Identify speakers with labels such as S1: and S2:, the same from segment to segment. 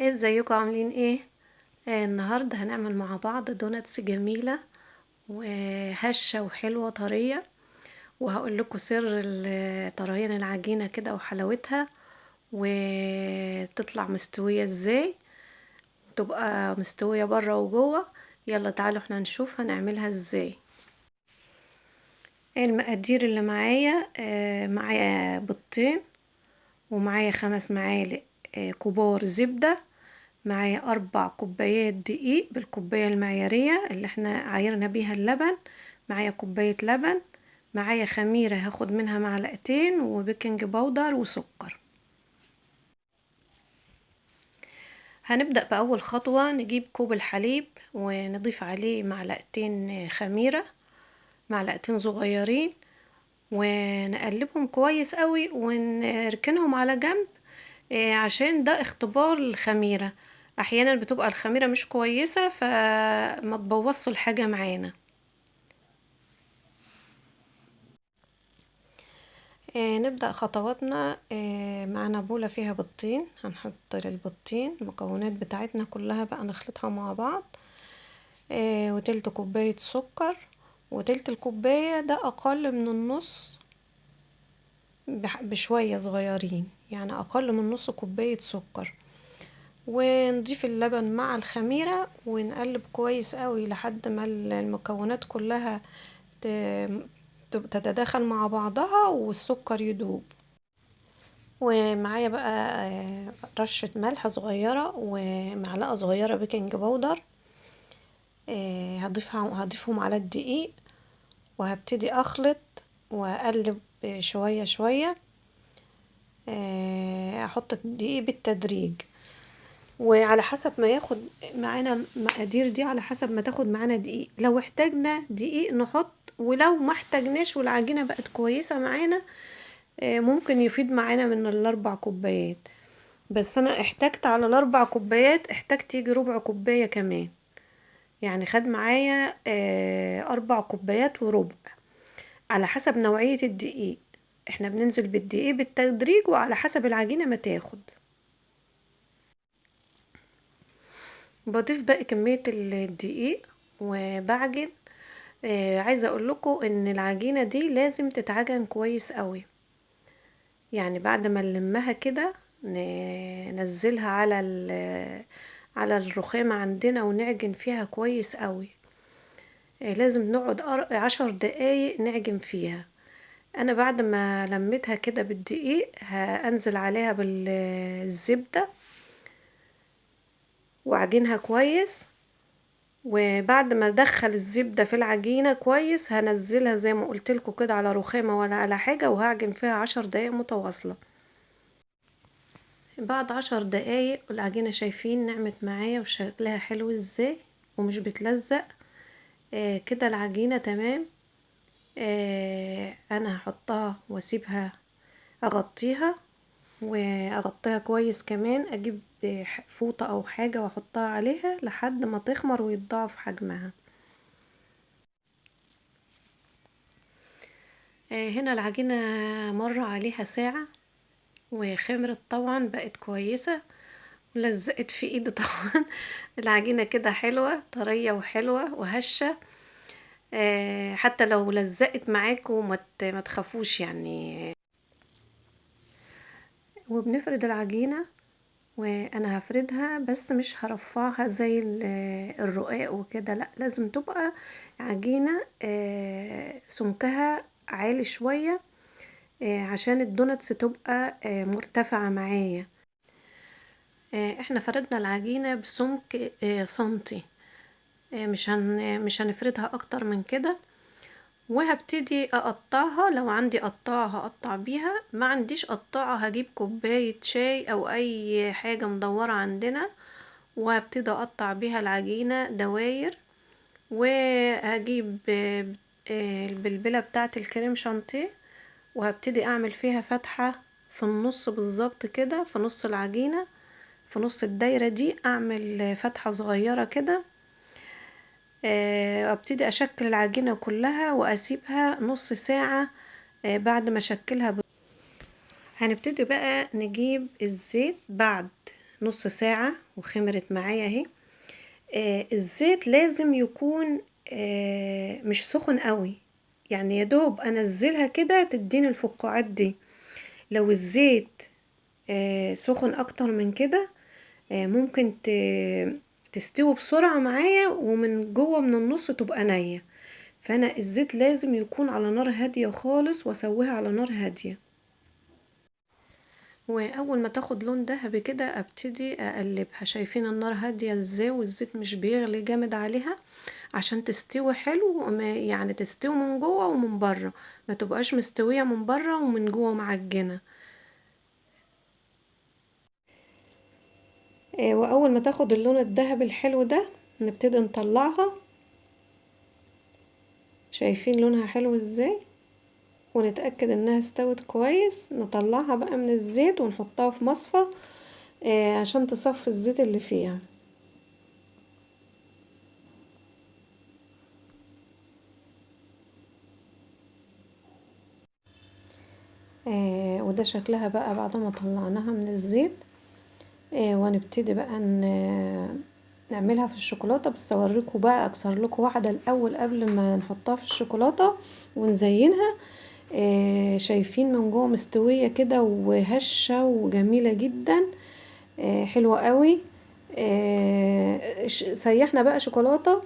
S1: ازيكم عاملين ايه؟ النهارده هنعمل مع بعض دوناتس جميله وهشه وحلوه طريه. وهقول لكم سر طريان العجينه كده وحلاوتها، وتطلع مستويه ازاي، تبقى مستويه بره وجوه. يلا تعالوا احنا نشوف هنعملها ازاي. المقادير اللي معايا، معايا بيضتين، ومعايا 5 معالق كبار زبده، معايا 4 كوبايات دقيق بالكوباية المعيارية اللي احنا عايرنا بيها اللبن، معايا كوباية لبن، معايا خميرة هاخد منها معلقتين، وبيكنج باودر وسكر. هنبدأ بأول خطوة، نجيب كوب الحليب ونضيف عليه معلقتين خميرة، معلقتين صغيرين، ونقلبهم كويس قوي ونركنهم على جنب. عشان ده اختبار الخميرة، احيانا بتبقى الخميرة مش كويسة فما تبوظش الحاجة معانا. نبدأ خطواتنا. معانا بولة فيها بيضتين، هنحط البيضتين المكونات بتاعتنا كلها بقى نخلطها مع بعض. وتلت كوباية سكر، وتلت الكوباية ده اقل من النص بشوية صغيرين، يعني اقل من نص كوباية سكر. ونضيف اللبن مع الخميرة ونقلب كويس قوي لحد ما المكونات كلها تتداخل مع بعضها والسكر يدوب. ومعايا بقى رشة ملح صغيرة ومعلقة صغيرة بيكنج باودر. هضيفهم على الدقيق، وهبتدي اخلط واقلب شوية شوية. احط الدقيق بالتدريج، وعلى حسب ما ياخد معانا المقادير دي، على حسب ما تاخد معانا دقيق. لو احتاجنا دقيق نحط، ولو ما احتاجناش والعجينة بقت كويسة معانا ممكن يفيد معانا من ال4 كوبايات. بس انا احتاجت على ال4 كوبايات، احتاجت يجي ربع كوباية كمان، يعني خد معايا 4 كوبايات وربع، على حسب نوعية الدقيق. احنا بننزل بالدقيق بالتدريج وعلى حسب العجينة ما تاخد. بضيف بقى كمية الدقيق وبعجن. عايزة اقول لكم ان العجينة دي لازم تتعجن كويس قوي، يعني بعد ما نلمها كده ننزلها على الرخامة عندنا ونعجن فيها كويس قوي. لازم نقعد 10 دقايق نعجن فيها. انا بعد ما لميتها كده بالدقيق هنزل عليها بالزبدة واعجنها كويس. وبعد ما ادخل الزبدة في العجينة كويس هنزلها زي ما قلت لكم كده على رخامة ولا على حاجة، وهعجن فيها 10 دقايق متواصلة. بعد 10 دقايق العجينة شايفين نعمت معايا وشكلها حلو ازاي ومش بتلزق. كده العجينة تمام. انا هحطها واسيبها، اغطيها واغطيها كويس كمان، اجيب فوطة او حاجة واحطها عليها لحد ما تخمر ويتضاعف حجمها. هنا العجينة مر عليها ساعة وخمرت طبعا، بقت كويسة ولزقت في ايدي طبعا. العجينة كده حلوة طرية وحلوة وهشة. حتى لو لزقت معاكم ما تخافوش يعني. وبنفرد العجينة، وانا هفردها بس مش هرفعها زي الرقاق وكده، لا لازم تبقى عجينة سمكها عالي شوية، عشان الدونتس تبقى مرتفعة معايا. احنا فردنا العجينة بسمك سنتي، مش هنفردها اكتر من كده. وهبتدي اقطعها، لو عندي قطاعة هقطع بيها، ما عنديش قطاعة هجيب كوباية شاي او اي حاجة مدورة عندنا، وهبتدي اقطع بيها العجينة دواير. وهجيب البلبلة بتاعت الكريم شانتيه، وهبتدي اعمل فيها فتحة في النص بالظبط كده، في نص العجينة، في نص الدايرة دي اعمل فتحة صغيرة كده. وابتدي اشكل العجينة كلها واسيبها نص ساعة. بعد ما اشكلها هنبتدي بقى نجيب الزيت بعد نص ساعة وخمرت معايا اهي. الزيت لازم يكون مش سخن قوي، يعني يا دوب انزلها كده تديني الفقاعات دي. لو الزيت سخن اكتر من كده ممكن تستوي بسرعة معايا ومن جوه من النص تبقى نية. فانا الزيت لازم يكون على نار هادية خالص واسويها على نار هادية. واول ما تاخد لون ذهبي كده ابتدي اقلبها. شايفين النار هادية ازاي والزيت مش بيغلي جامد عليها عشان تستوي حلو، يعني تستوي من جوه ومن بره، ما تبقاش مستوية من بره ومن جوه معجنة. واول ما تاخد اللون الذهبي الحلو ده نبتدي نطلعها. شايفين لونها حلو ازاي، ونتأكد انها استوت كويس. نطلعها بقى من الزيت ونحطها في مصفى عشان تصفي الزيت اللي فيها. وده شكلها بقى بعد ما طلعناها من الزيت. وهنبتدي بقى نعملها في الشوكولاتة. بس اوريكم بقى اكسر لكم واحدة الاول قبل ما نحطها في الشوكولاتة ونزينها. شايفين من جوه مستوية كده وهشة وجميلة جدا، حلوة قوي. سيحنا بقى شوكولاتة،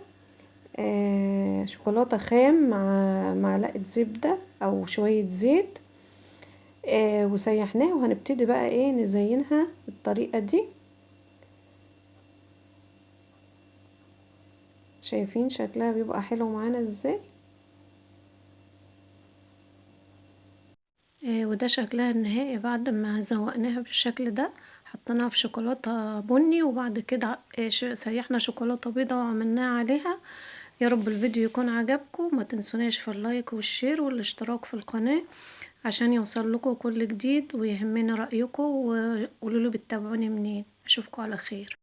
S1: شوكولاتة خام مع معلقة زبدة او شوية زيت، وسيحناها. وهنبتدي بقى ايه نزينها بالطريقة دي. شايفين شكلها بيبقى حلو معانا ازاي. وده شكلها النهائي بعد ما زوقناها بالشكل ده. حطيناها في شوكولاتة بني وبعد كده سيحنا شوكولاتة بيضة وعملناها عليها. يا رب الفيديو يكون عجبكم. ما تنسوناش في اللايك والشير والاشتراك في القناة عشان يوصل لكم كل جديد، ويهمني رأيكم وقولوا لي بتتابعوني منين. اشوفكم على خير.